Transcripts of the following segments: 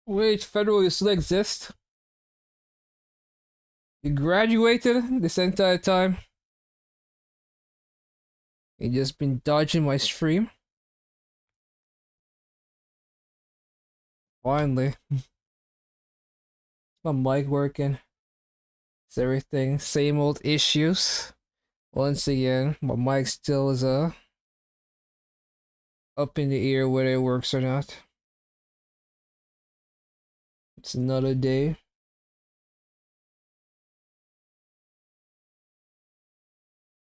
Wait, federal, you still exist? You graduated this entire time? You just been dodging my stream? Finally. My mic working. Is everything same old issues? Once again, my mic still is up in the air whether it works or not. It's another day.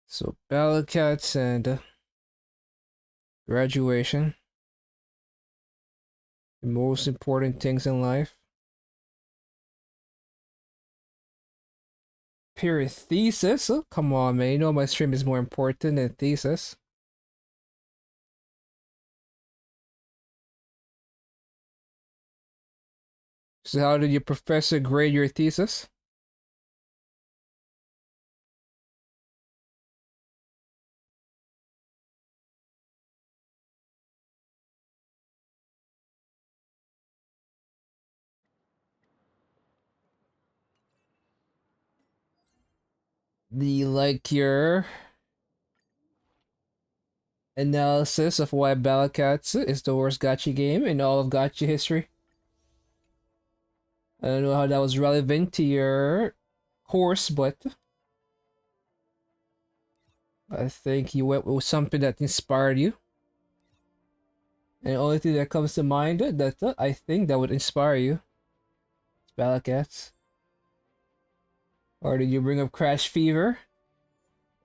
So ballot cats and graduation. The most important things in life. Period. Thesis? Oh, come on, man. You know my stream is more important than thesis. So how did your professor grade your thesis? The like your analysis of why Ballad Cats is the worst gacha game in all of gacha history? I don't know how that was relevant to your course, but I think you went with something that inspired you. And the only thing that comes to mind that I think that would inspire you is Ballad Cats. Or did you bring up Crash Fever?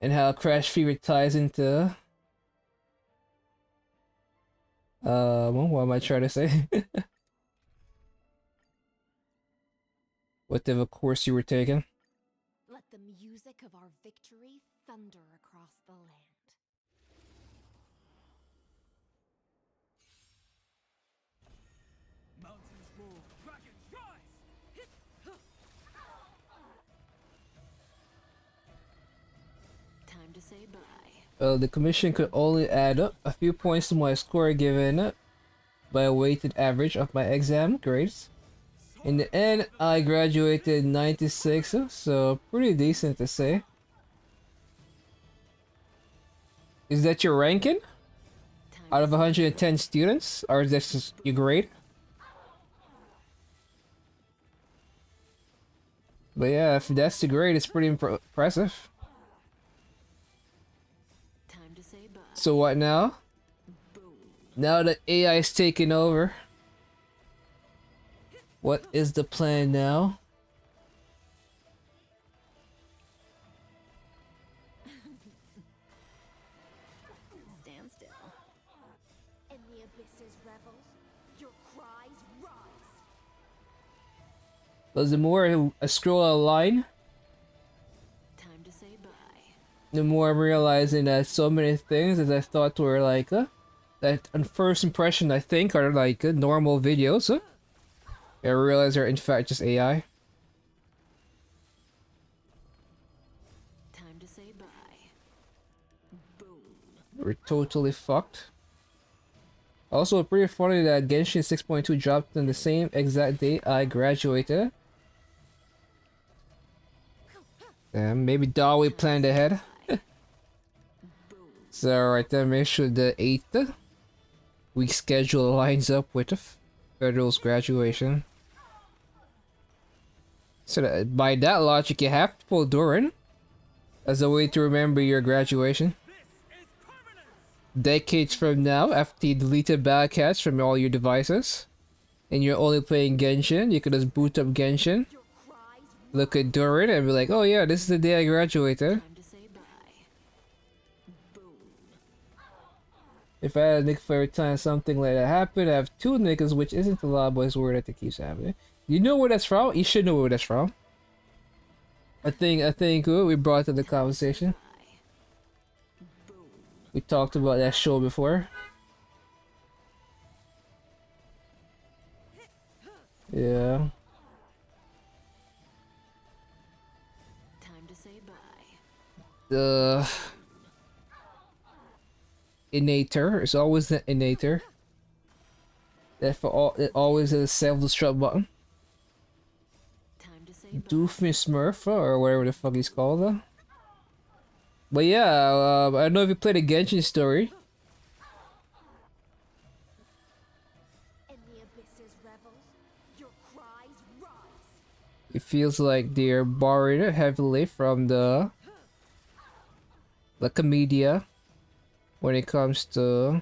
And how Crash Fever ties into what am I trying to say? Whatever course you were taking. Let the music of our victory thunder across the land. Mountains roar, dragons rise! Time to say bye. The commission could only add up a few points to my score given by a weighted average of my exam grades. In the end, I graduated 96, so pretty decent to say. Is that your ranking? Out of 110 students? Or is this just your grade? But yeah, if that's the grade, it's pretty impressive. Time to say bye. So what now? Boom. Now that AI is taking over, what is the plan now? Stand still. In the abyss's revels, your cries rise. But the more I scroll a line, Time to say bye. the more I'm realizing that so many things that I thought were like that on first impression I think are like normal videos. I realize are in fact just AI. Time to say bye. Boom. We're totally fucked. Also, pretty funny that Genshin 6.2 dropped on the same exact day I graduated. And maybe Dawi planned ahead. So right there, make sure the 8th week schedule lines up with the Federal's graduation. So that, by that logic, you have to pull Durin as a way to remember your graduation. Decades from now, after you deleted Badcats from all your devices, and you're only playing Genshin, you can just boot up Genshin, look at Durin, and be like, oh yeah, this is the day I graduated. Time to say bye. Boom. If I had a nick for every time something like that happened, I have two niggas, which isn't a lot, but it's word that it keeps happening. You know where that's from? You should know where that's from. I think we brought to the conversation. We talked about that show before. Yeah. Time to say bye. The innator is always the innator. That for all, it always is a self-destruct button. Time to say bye. Doofenshmirtz or whatever the fuck he's called. But yeah, I don't know if you played the Genshin story. In the abyss's revel, your cries rise. It feels like they're borrowing heavily from the Comedia when it comes to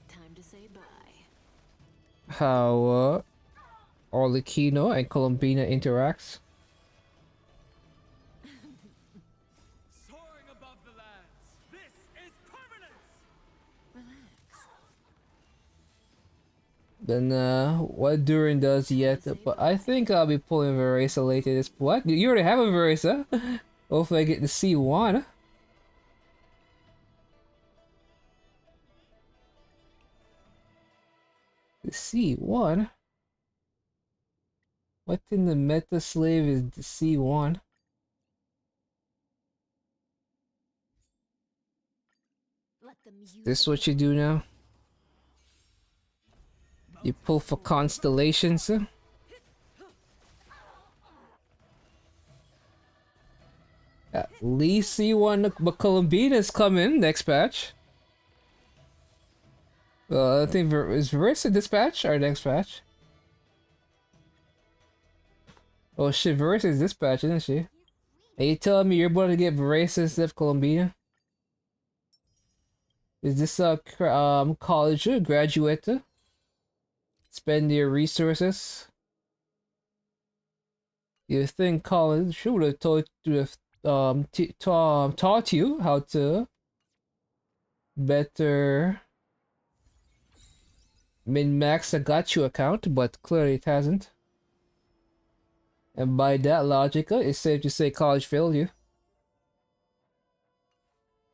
Time to say bye. how Arlecchino and Columbina interacts. Soaring above the lands. This is permanence. Relax. Then what Durin does yet, but I think I'll be pulling Veresa later this. What? You already have a Veresa? Hopefully I get to see one. The C1? What in the meta slave is the C1? Let the music This what you do now? You pull for constellations? At least C1 but Columbina's coming next patch. Well, I think is Versa this patch or next patch? Oh shit, Versa is this patch, isn't she? Are you telling me you're about to get Versa instead of Columbina? Is this a college graduate? Spend your resources? You think college should have told you taught you how to better min-max a got you account, but clearly it hasn't. And by that logic, it's safe to say college failed you.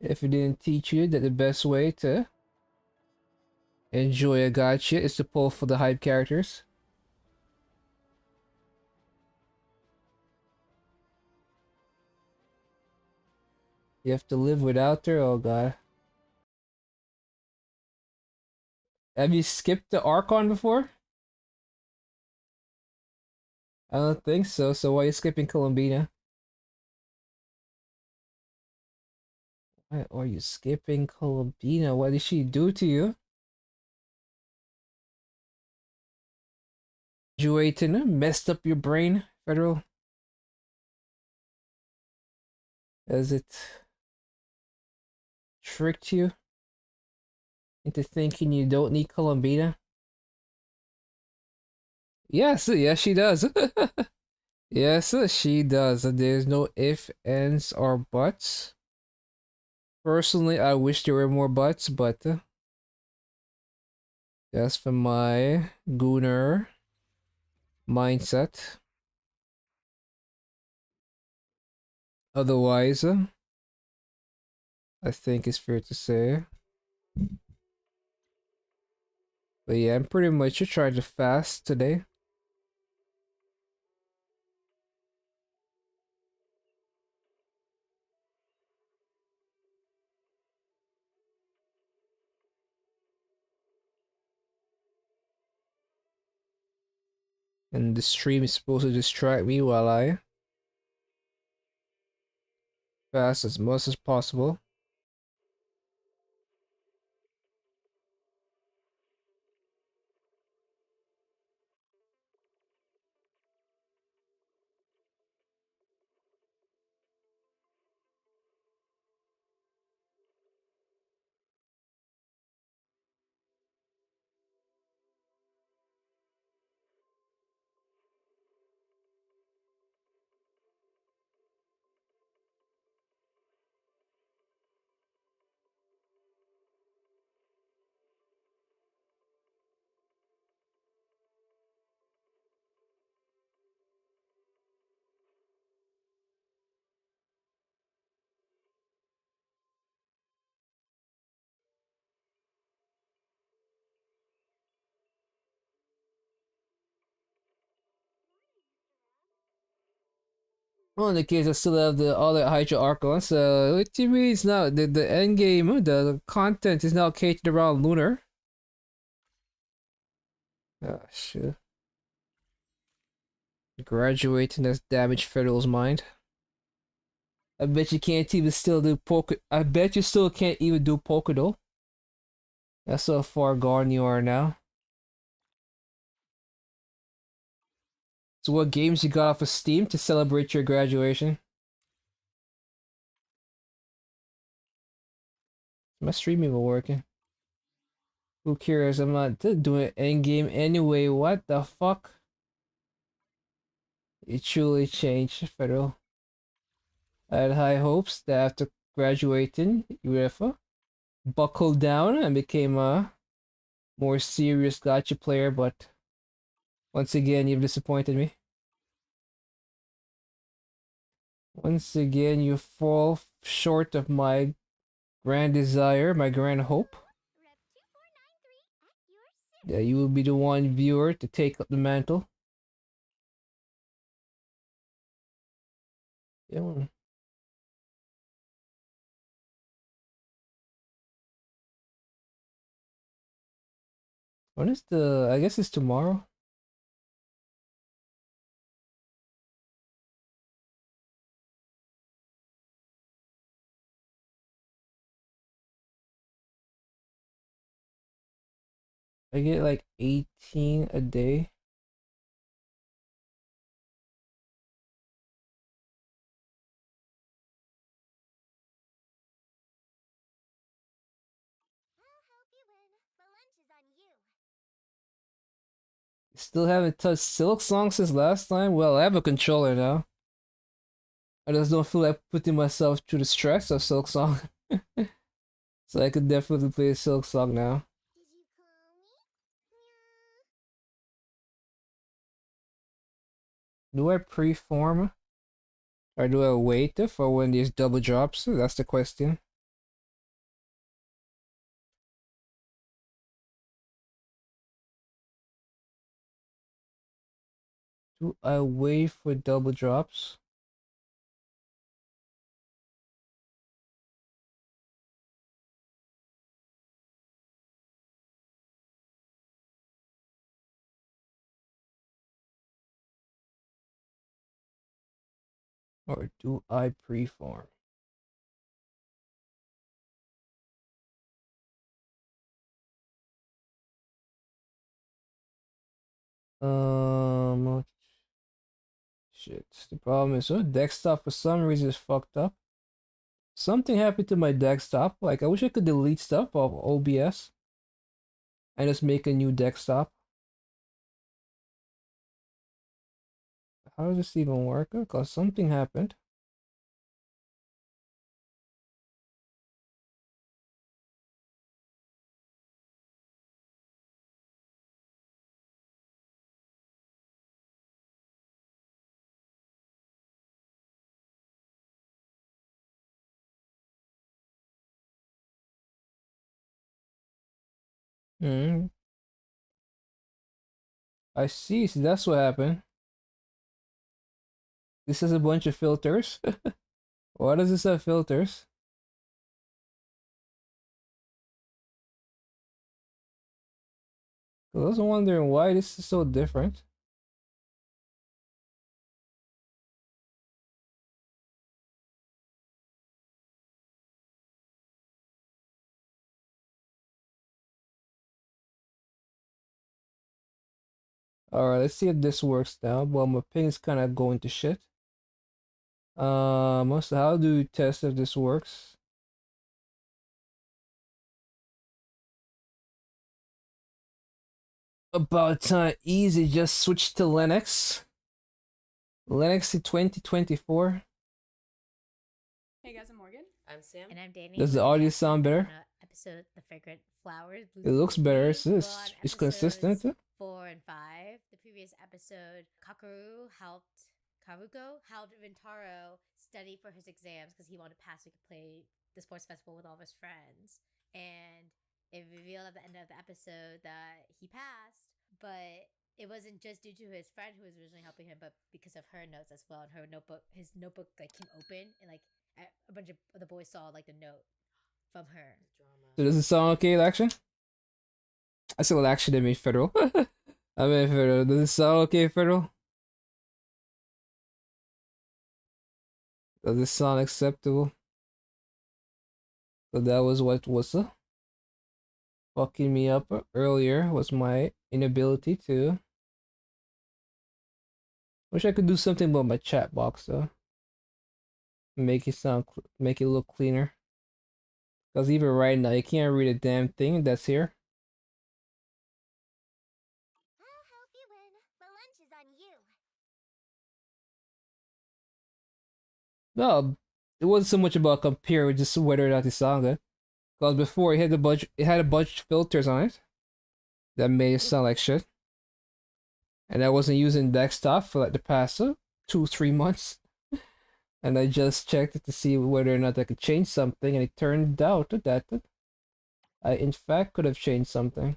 If it didn't teach you that the best way to enjoy a gacha is to pull for the hype characters. You have to live without her? Oh god. Have you skipped the Archon before? I don't think so, so why are you skipping Columbina? Why are you skipping Columbina? What did she do to you? Graduating messed up your brain, Federal? Has it tricked you into thinking you don't need Columbina? Yes, yes, she does. Yes, she does. There's no ifs, ands, or buts. Personally, I wish there were more buts, but that's for my gooner mindset. Otherwise, I think it's fair to say. But yeah, I'm pretty much trying to fast today. And the stream is supposed to distract me while I fast as much as possible. Well, in the case I still have the all that Hydra Archon, so what do you mean it's now the end game, the content is now catered around Lunar. Ah, shit. Graduating has damaged Federal's mind. I bet you can't even still do poker. I bet you still can't even do poker though. That's how far gone you are now. So what games you got off of Steam to celebrate your graduation? My stream even working? Who cares? I'm not doing endgame anyway. What the fuck? It truly changed, Federal. I had high hopes that after graduating UEFA, buckled down and became a more serious gotcha player, but once again, you've disappointed me. Once again, you fall short of my grand desire, my grand hope. That you will be the one viewer to take up the mantle. Yeah, well, when is the? I guess it's tomorrow. I get like 18 a day. Still haven't touched Silk Song since last time. Well, I have a controller now. I just don't feel like putting myself through the stress of Silk Song. So I could definitely play Silk Song now. Do I preform or do I wait for when these double drops? That's the question. Do I wait for double drops? Or do I preform? Um, shit. The problem is, desktop for some reason is fucked up. Something happened to my desktop. Like, I wish I could delete stuff off OBS and just make a new desktop. How does this even work? Because something happened. Hmm. I see. So that's what happened. This is a bunch of filters. Why does this have filters? I was wondering why this is so different. Alright, let's see if this works now. Well, my ping is kind of going to shit. So how do you test if this works? About time. Easy, just switch to Linux. Linux 2024. Hey guys, I'm Morgan. I'm Sam. And I'm Danny. Does the We're audio reacting sound better? on, episode The Fragrant Flowers. It looks better. It's, We're it's, on it's consistent. episodes 4 and 5. The previous episode, Karuko helped Rintaro study for his exams because he wanted to pass so he could play the sports festival with all of his friends. And it revealed at the end of the episode that he passed, but it wasn't just due to his friend who was originally helping him, but because of her notes as well. And her notebook, his notebook, like came open, and like a bunch of the boys saw like the note from her. So does it sound okay, Action? I said Action didn't mean Federal. I mean, Fiddle, does it sound okay, Fiddle? Does it sound acceptable? So that was what was fucking me up earlier, was my inability to. Wish I could do something about my chat box though. Make it make it look cleaner. Cause even right now, you can't read a damn thing that's here. I'll help you win. The lunch is on you. No, it wasn't so much about comparing, just whether or not it sounded. Cause before it had a bunch of filters on it that made it sound like shit. And I wasn't using desktop for like the past 2-3 months. And I just checked it to see whether or not I could change something, and it turned out that I in fact could have changed something.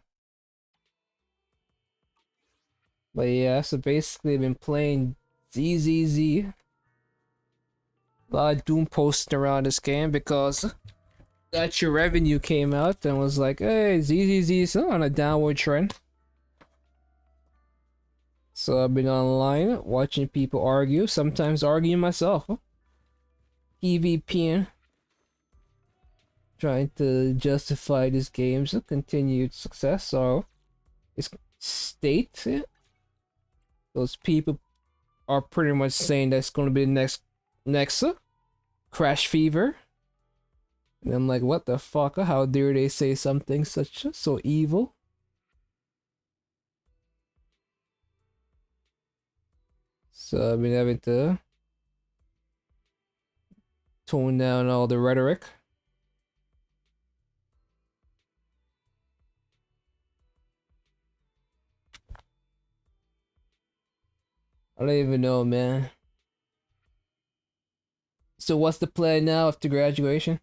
But yeah, so basically I've been playing ZZZ. A lot of Doom posting around this game because that your revenue came out and was like, hey, ZZZ's on a downward trend. So I've been online watching people argue, sometimes arguing myself. PvPing. Trying to justify this game's continued success, so it's state those people are pretty much saying that's going to be the next Crash Fever. And I'm like, what the fuck? How dare they say something so evil? So I've been having to tone down all the rhetoric. I don't even know, man. So what's the plan now after graduation?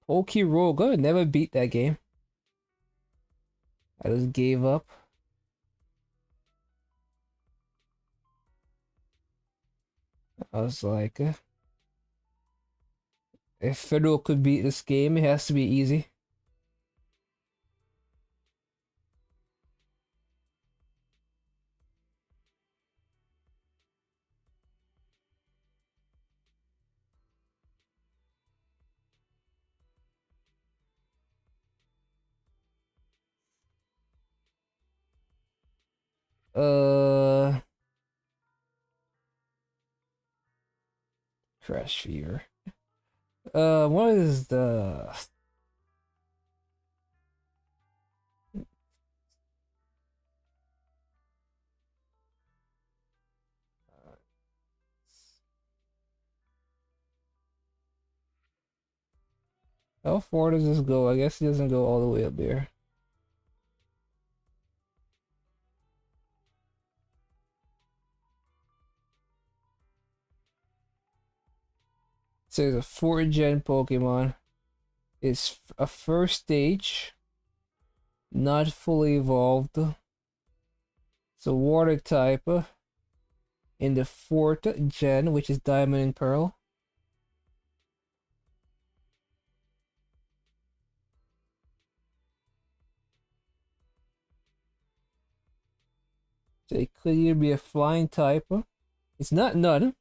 Pokeroga, never beat that game. I just gave up. I was like, if Fiddle could beat this game, it has to be easy. Uh, Crash Fever. What is the how far does this go? I guess it doesn't go all the way up there. It says a 4th-gen Pokemon. It's a first stage, not fully evolved. It's a water type in the 4th-gen, which is Diamond and Pearl. So it could either be a flying type. It's not none.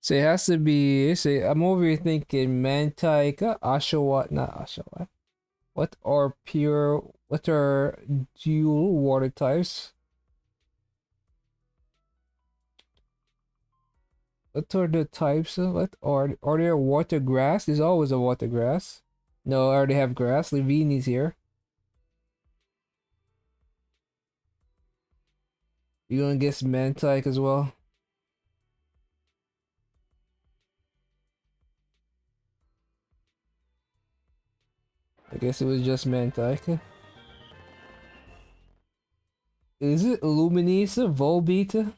So it has to be. Say I'm over here thinking Mantike, Oshawott, not Oshawott. What are dual water types? What are the types? What are there water grass? There's always a water grass. No, I already have grass. Livini's here. You gonna guess Mantike as well? I guess it was just Mantike. Is it Luminisa? Volbeat?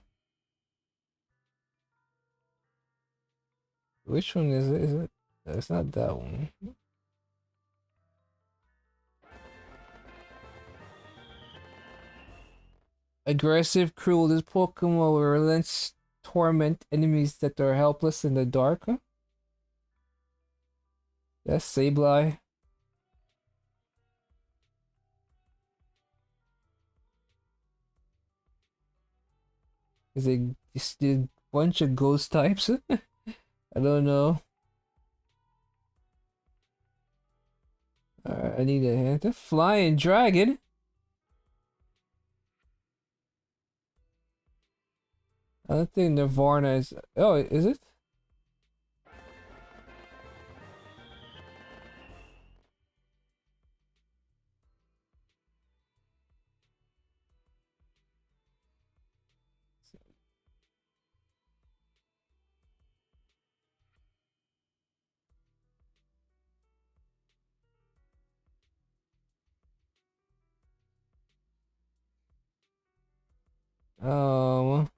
Which one is it? Is it? It's not that one. Aggressive, cruel. This Pokemon will relentless torment enemies that are helpless in the dark. That's Sableye. Is it just a bunch of ghost types? I don't know. I need a hint. A flying dragon? I don't think Nirvana is. Oh, is it? Um,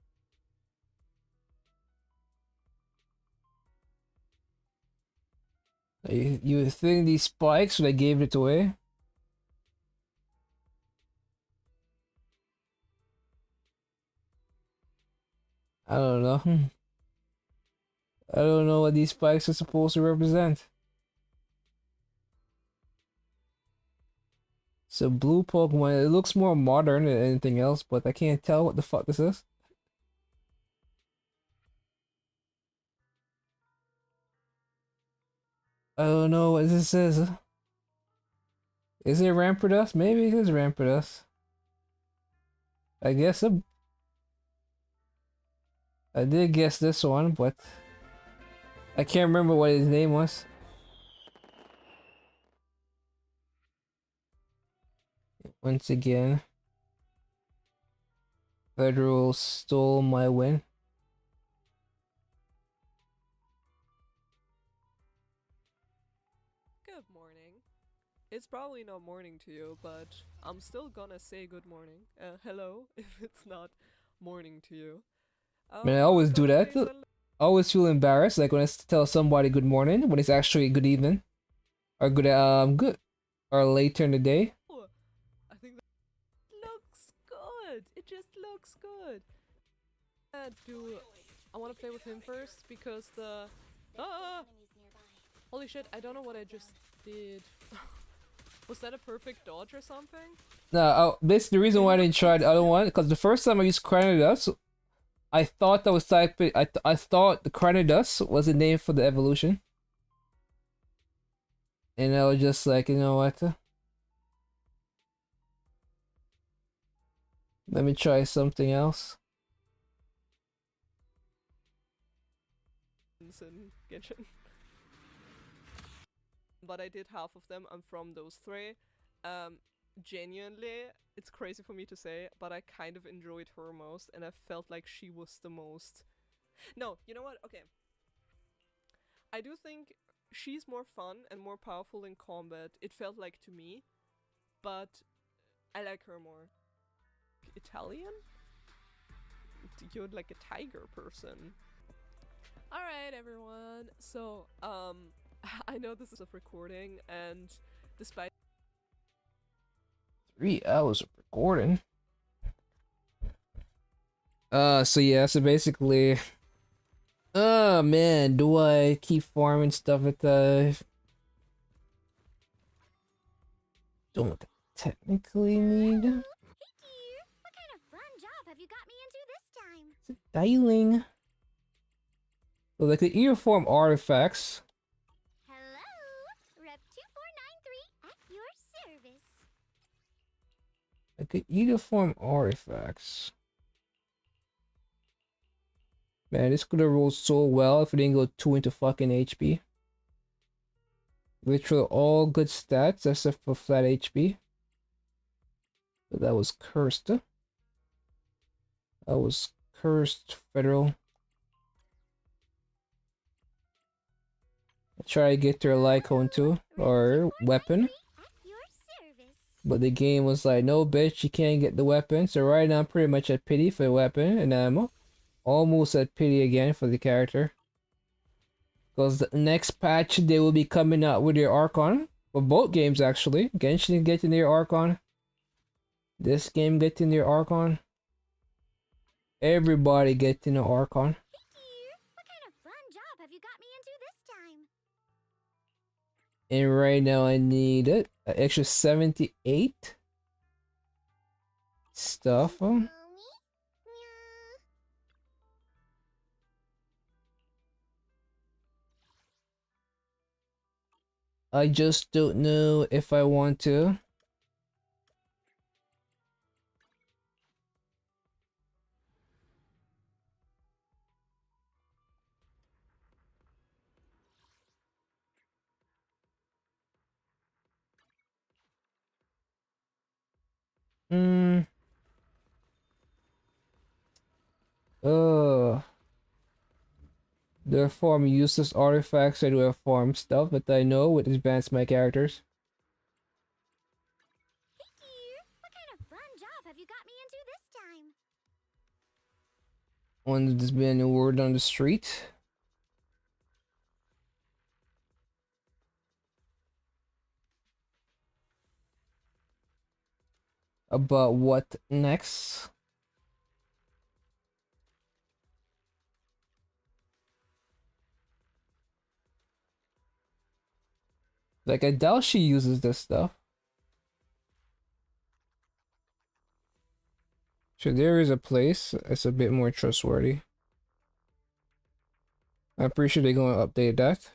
you think these spikes would have gave it away? I don't know. I don't know what these spikes are supposed to represent. So blue Pokemon, it looks more modern than anything else, but I can't tell what the fuck this is. I don't know what this is. Is it Rampardos? Maybe it is Rampardos. I guess I did guess this one, but I can't remember what his name was. Once again, Federal stole my win. Good morning. It's probably not morning to you, but I'm still gonna say good morning. Hello, if it's not morning to you. Man, I always do that. Currently I always feel embarrassed, like when I tell somebody good morning when it's actually good evening or good or later in the day. I think that looks good. It just looks good. I want to play with him first because the holy shit! I don't know what I just did. Was that a perfect dodge or something? No, basically the reason why I didn't try the other one because the first time I used Cranidas, I thought that was typing. I thought the Cranidas was the name for the evolution, and I was just like, you know what? Let me try something else. In Genshin. But I did half of them. I'm from those three. Genuinely, it's crazy for me to say, but I kind of enjoyed her most, and I felt like she was the most. No, you know what? Okay. I do think she's more fun and more powerful in combat. It felt like to me, but I like her more. Italian? You're like a tiger person. Alright, everyone. So, I know this is a recording, and despite 3 hours of recording. So yeah, so basically, oh man, do I keep farming stuff at the? Don't technically need. Hey dear, what kind of fun job have you got me into this time? Is it dialing? So like the earform artifacts. Hello, Rep 2493 at your service. Like the uniform artifacts. Man, this could have rolled so well if it didn't go 2 into fucking HP. Literally all good stats except for flat HP. But that was cursed. That was cursed, Federal. I try to get their Lycone too, or weapon. But the game was like, no bitch, you can't get the weapon. So right now I'm pretty much at pity for the weapon and ammo. Almost at pity again for the character. Because the next patch they will be coming out with their Archon. For both games actually. Genshin getting their Archon. This game getting their Archon. Everybody getting the Archon. Hey dear, what kind of fun job have you got me into this time? And right now I need it. An extra 78 stuff. Meow. I just don't know if I want to. Hmm. Uh, there are form useless artifacts I do have farm stuff that I know would advance my characters. Hey dear, what kind of fun job have you got me into this time? One that's been a word on the street about what next. Like I doubt she uses this stuff. So there is a place that's a bit more trustworthy. I'm pretty sure they're gonna update that.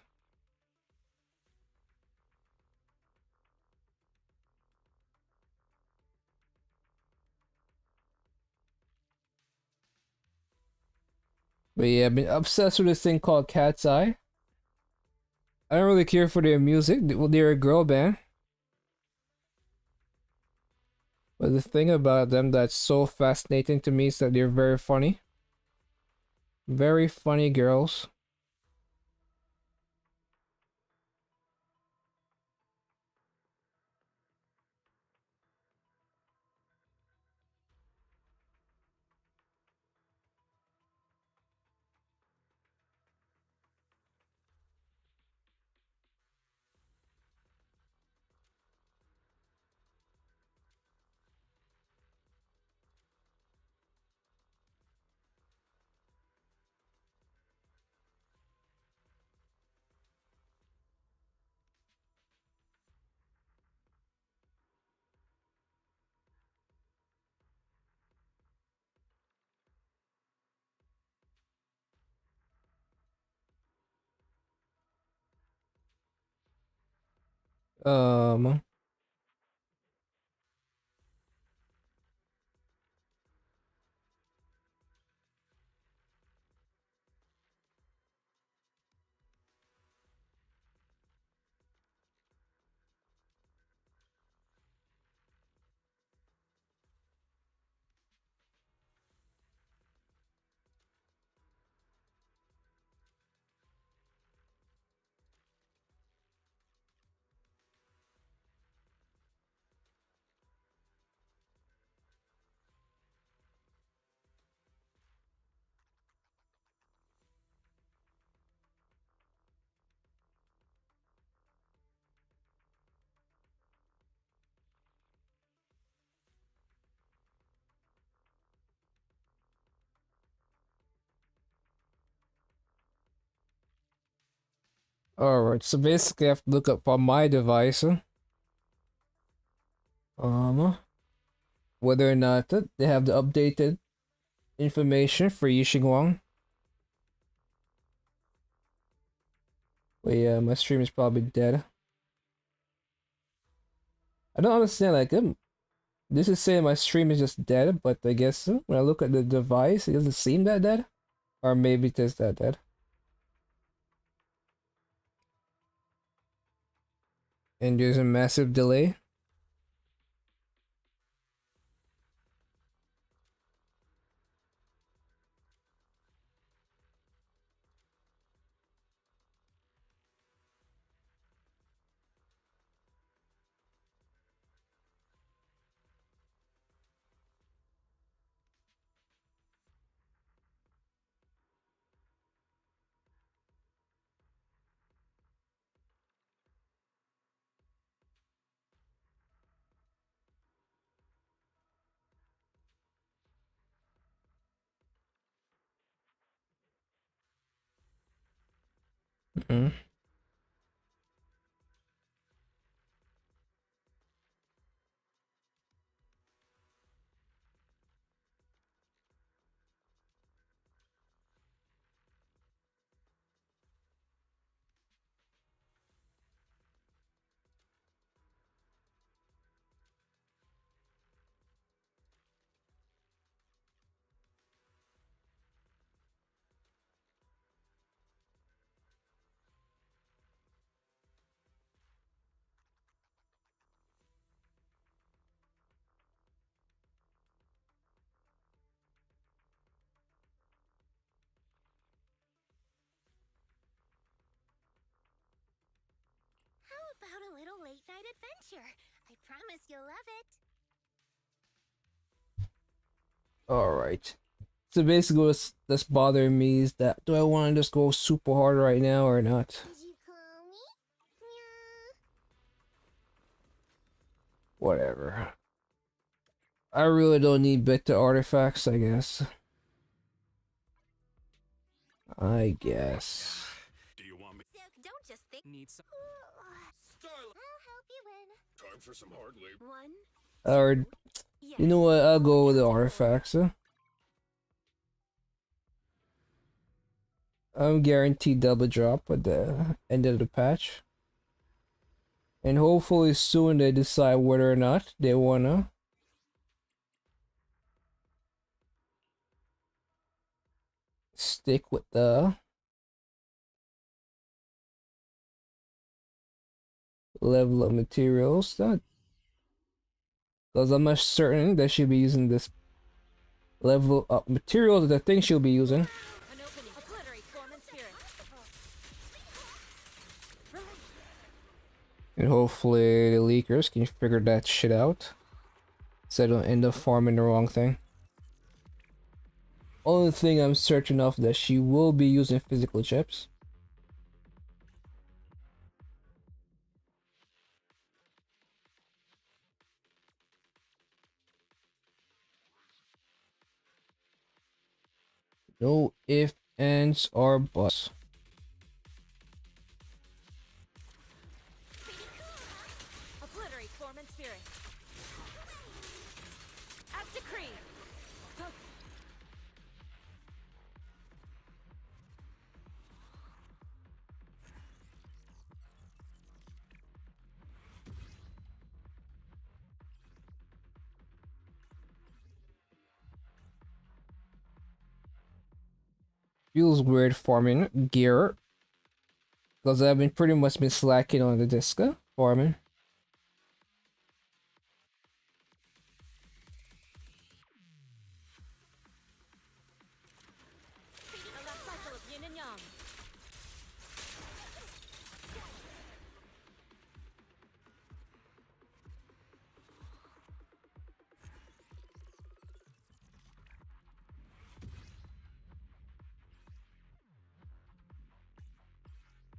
But yeah, I've been obsessed with this thing called Cat's Eye. I don't really care for their music. Well, they're a girl band. But the thing about them that's so fascinating to me is that they're very funny. Very funny girls. Um, Alright, so basically I have to look up on my device, um, whether or not they have the updated information for Yixing Wang. But yeah, my stream is probably dead. I don't understand, like, this is saying my stream is just dead, but I guess when I look at the device, it doesn't seem that dead. Or maybe it is that dead. And there's a massive delay. Mm-hmm. about a little late night adventure? I promise you'll love it. Alright. So basically what's bothering me is that do I want to just go super hard right now or not? Did you call me? Yeah. Whatever. I really don't need better artifacts, I guess. I guess. Do you want me? So don't just think. Need some. I'll help you win. Time for some hard labor. One. Or, Yes. you know what, I'll go with the artifacts. I'm guaranteed double drop at the end of the patch. And hopefully soon they decide whether or not they wanna stick with the level of materials. Because I'm not certain that she'll be using this level of materials that I think she'll be using. An opening. Obliterate form and spirit. And hopefully the leakers can figure that shit out. So I don't end up farming the wrong thing. Only thing I'm certain of that she will be using physical chips. No ifs, ands, or buts. Obliterate form and spirit. As decree. Feels weird farming gear. Because I've been pretty much been slacking on the Disca farming. And that cycle of yin and yang.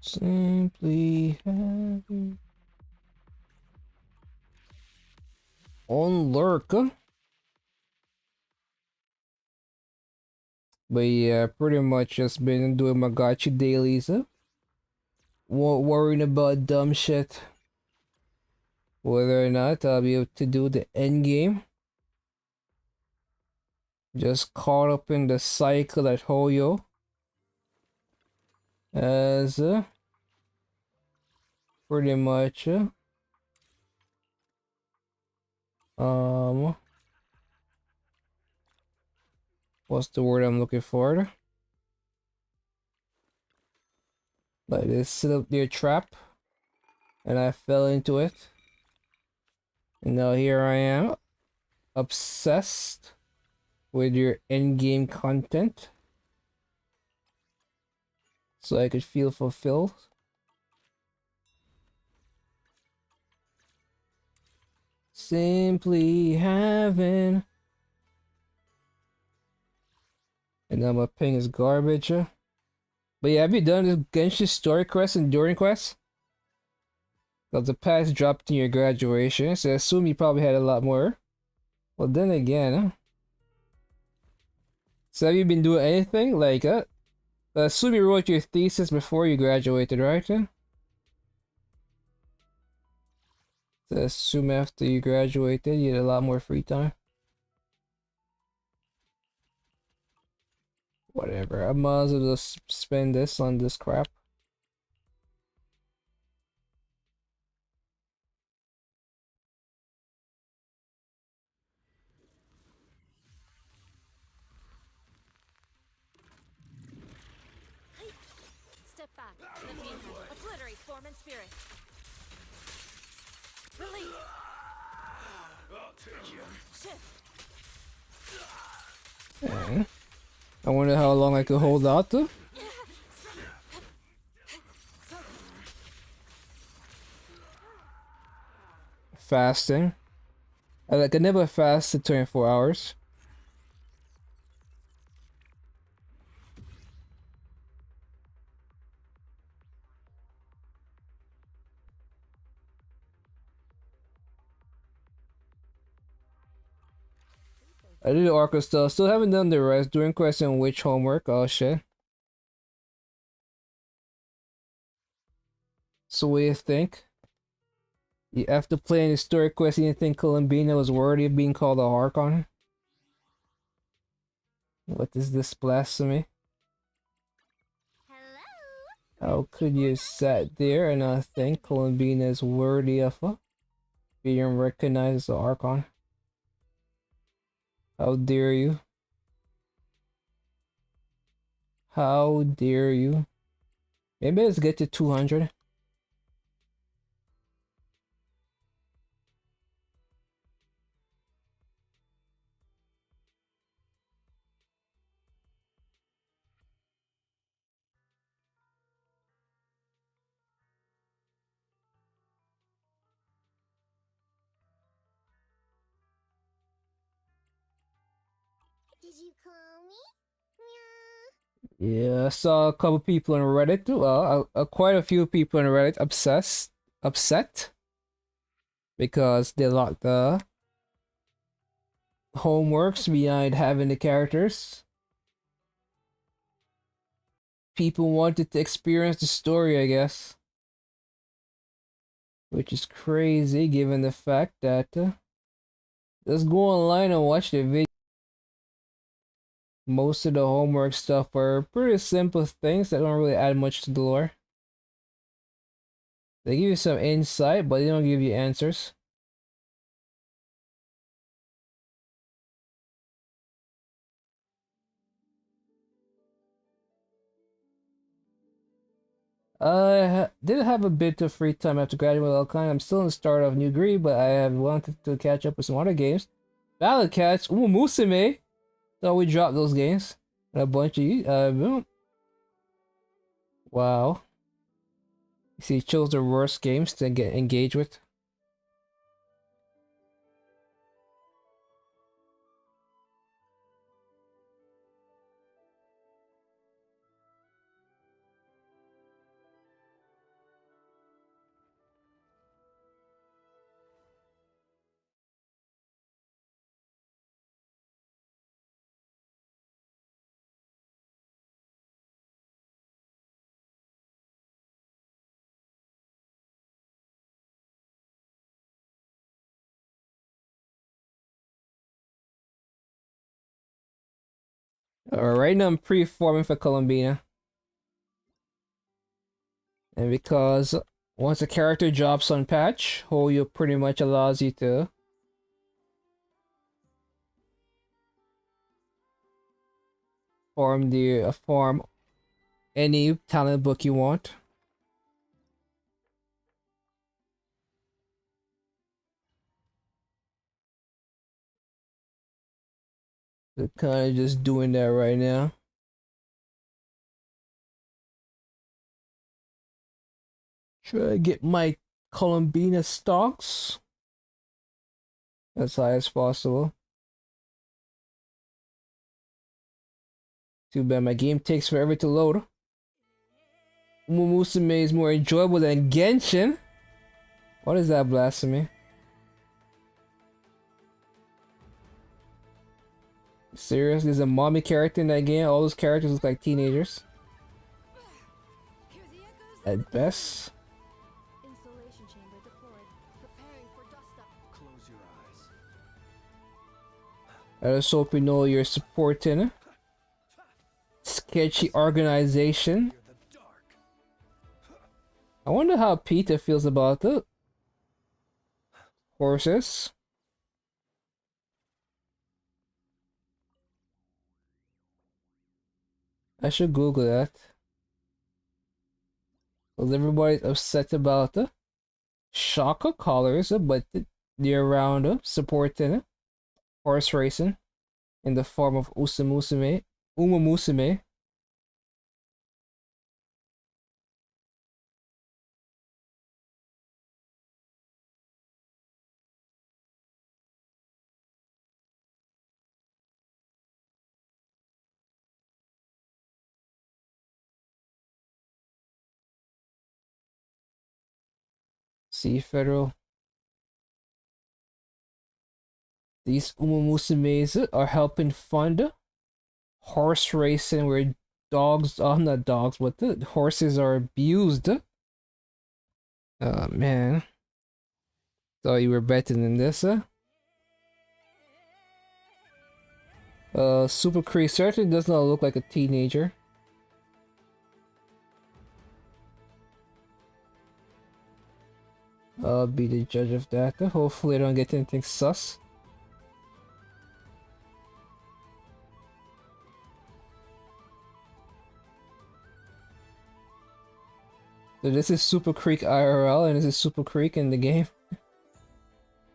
Simply having on lurk. But yeah, pretty much just been doing my gacha dailies. Won't worrying about dumb shit. Whether or not I'll be able to do the end game. Just caught up in the cycle at Hoyo. As pretty much what's the word I'm looking for? Like they set up their trap and I fell into it. And now here I am, obsessed with your endgame content. So I could feel fulfilled. Simply having. And now my ping is garbage. But yeah, have you done this Genshin story quest and Enduring quest? Because the pass dropped in your graduation, so I assume you probably had a lot more. Well, then again, so have you been doing anything? Like, I assume you wrote your thesis before you graduated, right? So I assume after you graduated, you had a lot more free time. Whatever, I might as well just spend this on this crap. Step back. Let me obliterate form and spirit. Release. I'll take you. Shift. I wonder how long I could hold out to. fasting. I never fasted 24 hours. I did the Orca stuff. Still haven't done the rest. Doing quest and witch homework. Oh shit. So what do you think? You after playing the story quest, you didn't think Columbina was worthy of being called a Harkon? What is this blasphemy? How could you sat there and not think Columbina is worthy of being recognized as an Archon? How dare you? How dare you? Maybe let's get to 200. Did you call me? Yeah, I saw a couple people on Reddit. Well, quite a few people on Reddit upset because they locked the homeworks behind having the characters. People wanted to experience the story, I guess. Which is crazy given the fact that just go online and watch the video. Most of the homework stuff are pretty simple things that don't really add much to the lore. They give you some insight, but they don't give you answers. Did have a bit of free time after graduating with Alkine. I'm still in the start of New Degree, but I have wanted to catch up with some other games. Ballad Cats, ooh, Musume. So we dropped those games. And a bunch of you, boom. Wow. You see, chose the worst games to get engaged with. Right now I'm pre-forming for Columbina. And because once a character drops on patch, Hoyo pretty much allows you to form any talent book you want. So kind of just doing that right now. Try to get my Columbina stocks as high as possible. Too bad my game takes forever to load. Musume is more enjoyable than Genshin. What is that blasphemy? Serious? There's a mommy character in that game. All those characters look like teenagers. At best. Insulation chamber deployed. Preparing for dust up. Close your eyes. I just hope you know you're supporting sketchy organization. Fear the dark. I wonder how Peter feels about it. Horses. I should Google that. Because everybody's upset about the Shaka colors, but they're around supporting horse racing in the form of Umamusume. see, Federal. These Umumusumes are helping fund horse racing where dogs, not dogs, but the horses are abused. Oh man. Thought you were better than this, huh? Super Cree certainly does not look like a teenager. I'll be the judge of that. Hopefully I don't get anything sus. So this is Super Creek IRL and this is Super Creek in the game.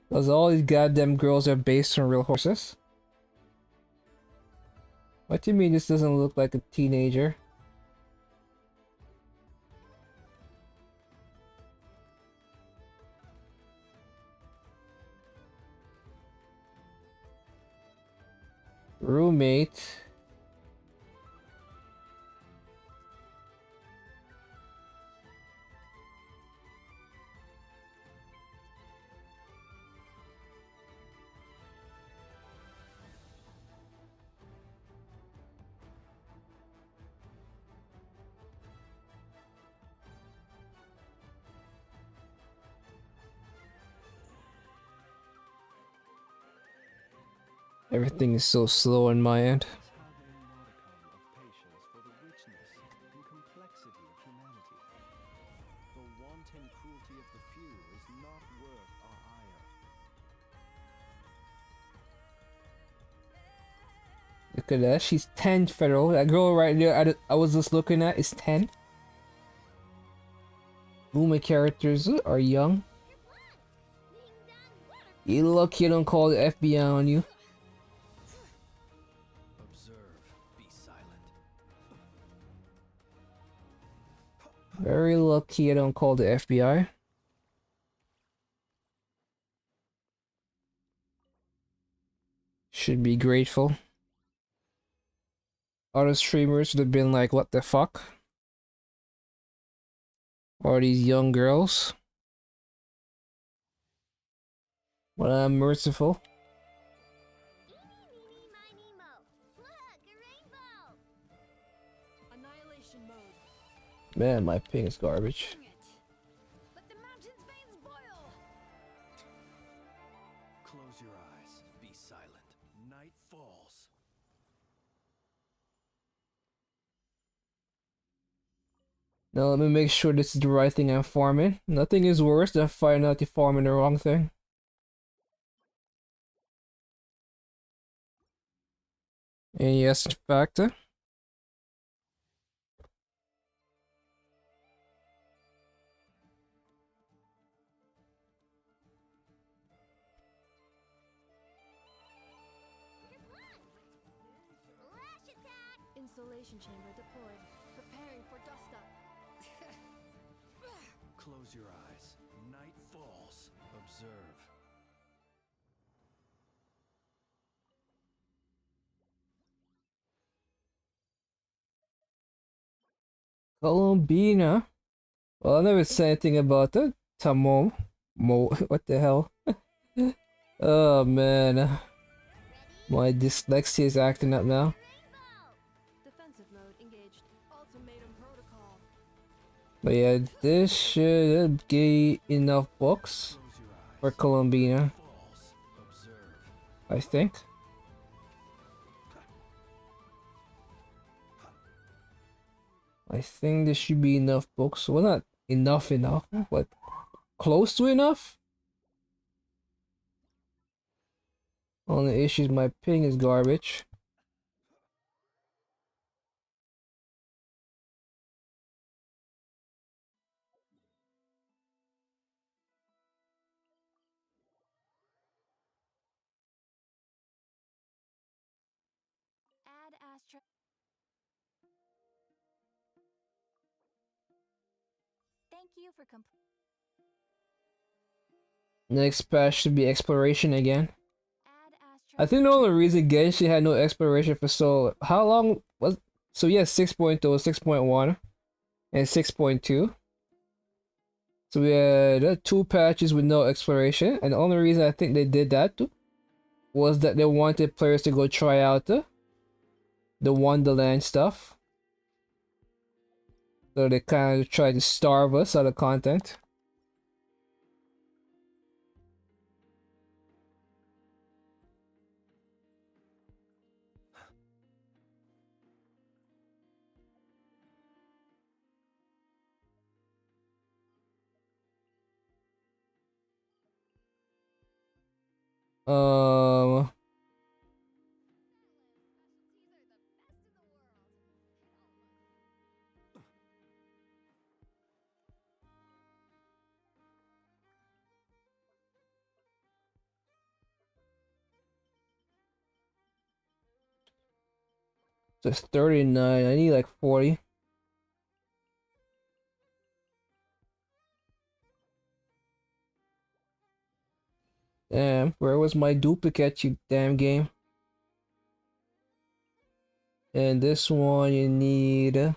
Because all these goddamn girls are based on real horses. What do you mean this doesn't look like a teenager? Roommate. Everything is so slow on my end. Look at that, she's 10, Federal. That girl right there I was just looking at is 10. Boomer characters are young. You lucky you don't call the FBI on you. Very lucky I don't call the FBI. Should be grateful. Other streamers would have been like, what the fuck? Or these young girls? Well, I'm merciful. Man, my ping is garbage. Close your eyes. Be silent. Night falls. Now let me make sure this is the right thing I'm farming. Nothing is worse than finding out you're farming the wrong thing. And yes, in fact. Insulation chamber deployed. Preparing for dust up. Close your eyes. Night falls. Observe. Columbina. Well, I never said anything about it. Tamo. What the hell? Oh man. My dyslexia is acting up now. Defensive mode engaged. Ultimatum protocol. But yeah, this should get enough books for Columbina. I think. I think there should be enough books. Well, not enough, but close to enough. Only issue is my ping is garbage. Add Astra. Thank you for Next patch should be exploration again. Add Astra. I think the only reason Genshin had no exploration for how long was so yeah 6.0, 6.1, and 6.2. So we had 2 patches with no exploration, and the only reason I think they did that was that they wanted players to go try out the Wonderland stuff. So they kind of tried to starve us out of content. Um, so it's 39. I need like 40. Damn, where was my duplicate, you damn game? And this one you need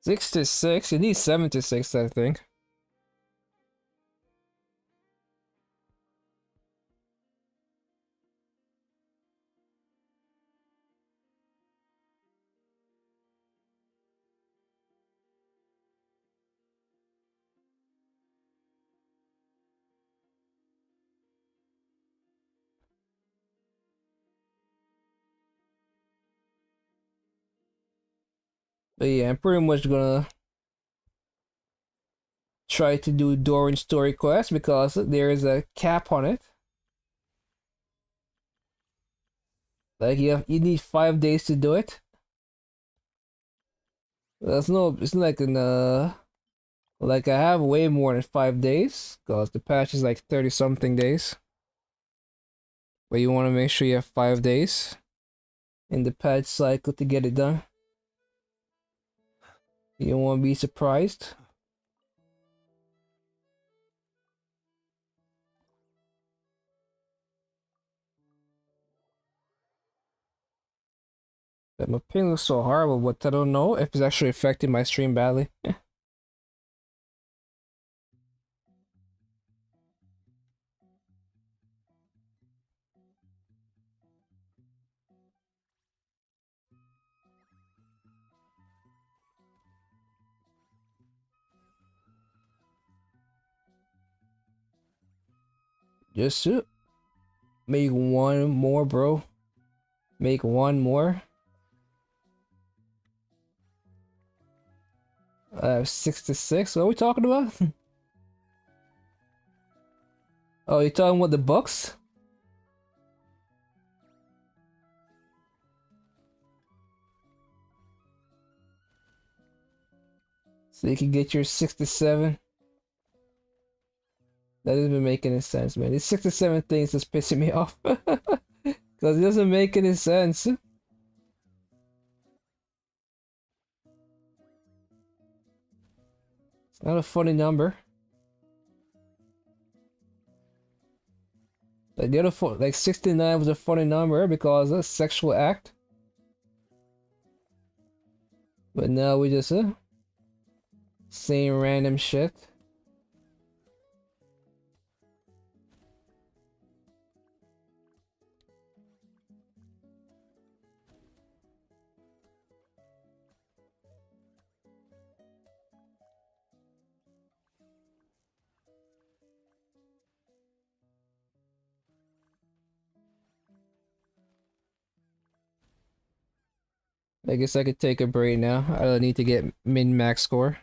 66. You need 76, I think. But yeah, I'm pretty much gonna try to do Doran story quest because there is a cap on it. Like you need 5 days to do it. That's no, it's not like like I have way more than 5 days because the patch is like 30 something days. But you want to make sure you have 5 days in the patch cycle to get it done. You don't want to be surprised. But my ping looks so horrible, but I don't know if it's actually affecting my stream badly. Just make one more, bro. Make one more. I have 66. What are we talking about? Oh, you're talking about the books? So you can get your 67. That doesn't make any sense, man. These 67 things is pissing me off. Because it doesn't make any sense. It's not a funny number. Like the other like 69 was a funny number because of a sexual act. But now we just saying random shit. I guess I could take a break now. I don't need to get min-max score.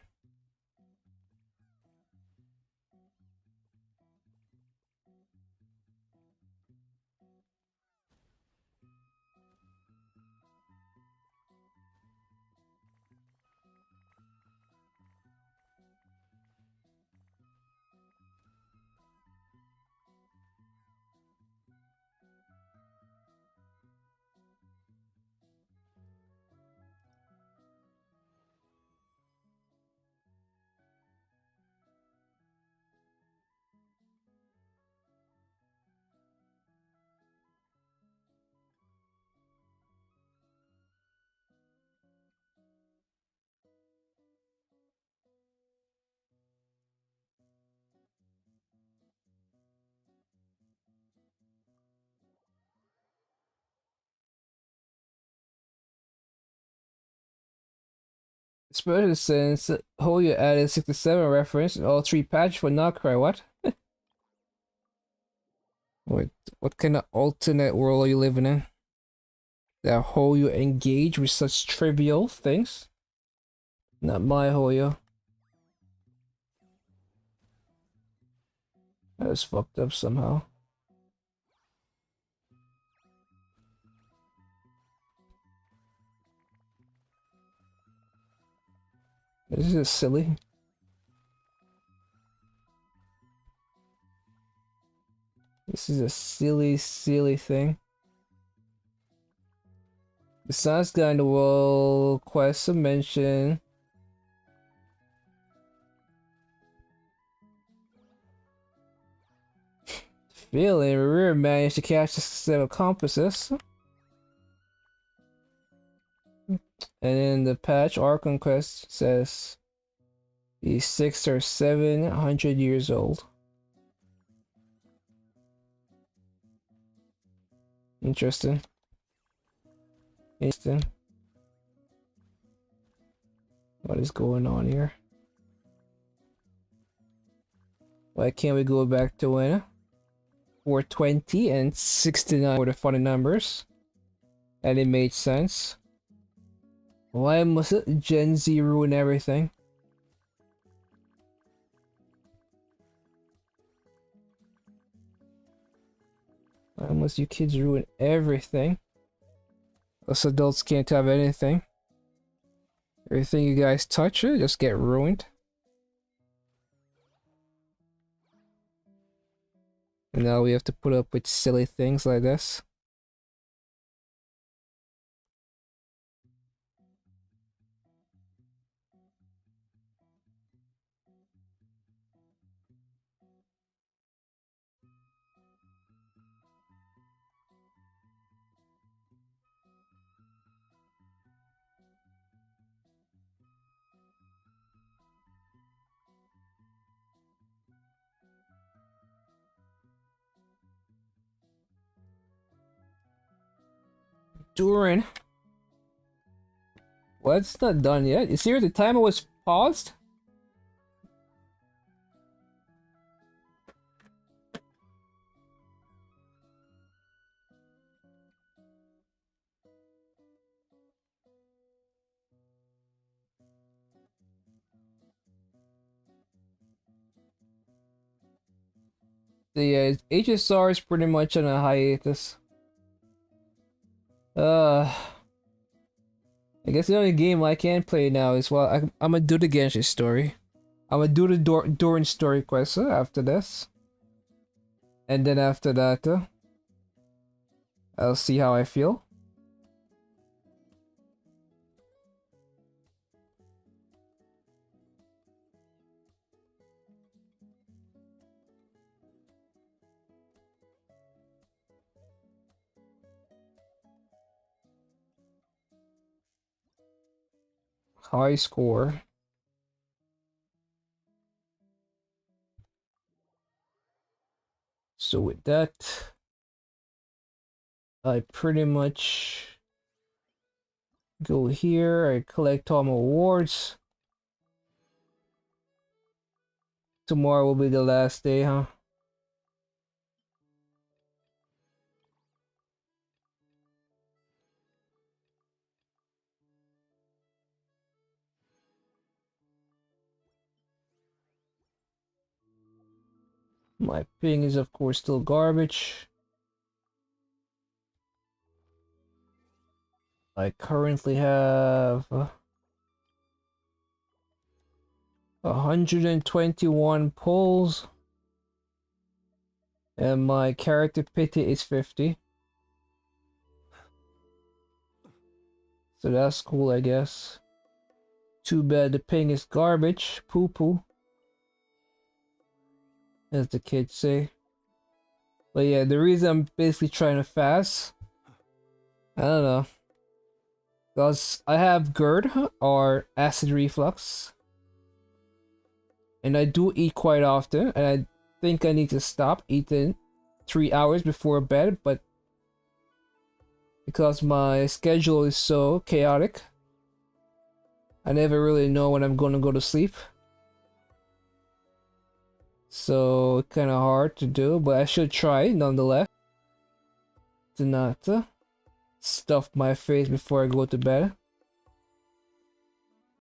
Especially since Hoyo added 67 reference in all 3 patches for not cry. What? Wait, what kind of alternate world are you living in? That Hoyo engage with such trivial things? Not my Hoyo. That was fucked up somehow. This is silly. This is a silly thing. Besides guy the world quest mention. Feeling Rear managed to catch the set of compasses. And in the patch, our conquest says he's 600 or 700 years old. Interesting. Interesting. What is going on here? Why can't we go back to when 420 and 69 were the funny numbers? And it made sense. Why must Gen Z ruin everything? Why must you kids ruin everything? Us adults can't have anything. Everything you guys touch it just get ruined. And now we have to put up with silly things like this. Durin. Well, it's not done yet. You see where the timer was paused? The HSR is pretty much on a hiatus. I guess the only game I can play now is, well, I'm gonna do the Genshin story. I'm gonna do the Doran story quest after this. And then after that, I'll see how I feel. High score. So with that, I pretty much go here, I collect all my awards. Tomorrow will be the last day, huh? My ping is of course still garbage. I currently have 121 pulls. And my character pity is 50. So that's cool, I guess. Too bad the ping is garbage. Poo poo. As the kids say. But yeah, the reason I'm basically trying to fast, I don't know. Because I have GERD or acid reflux. And I do eat quite often. And I think I need to stop eating 3 hours before bed. But because my schedule is so chaotic, I never really know when I'm gonna go to sleep. So kind of hard to do, but I should try nonetheless. To not stuff my face before I go to bed.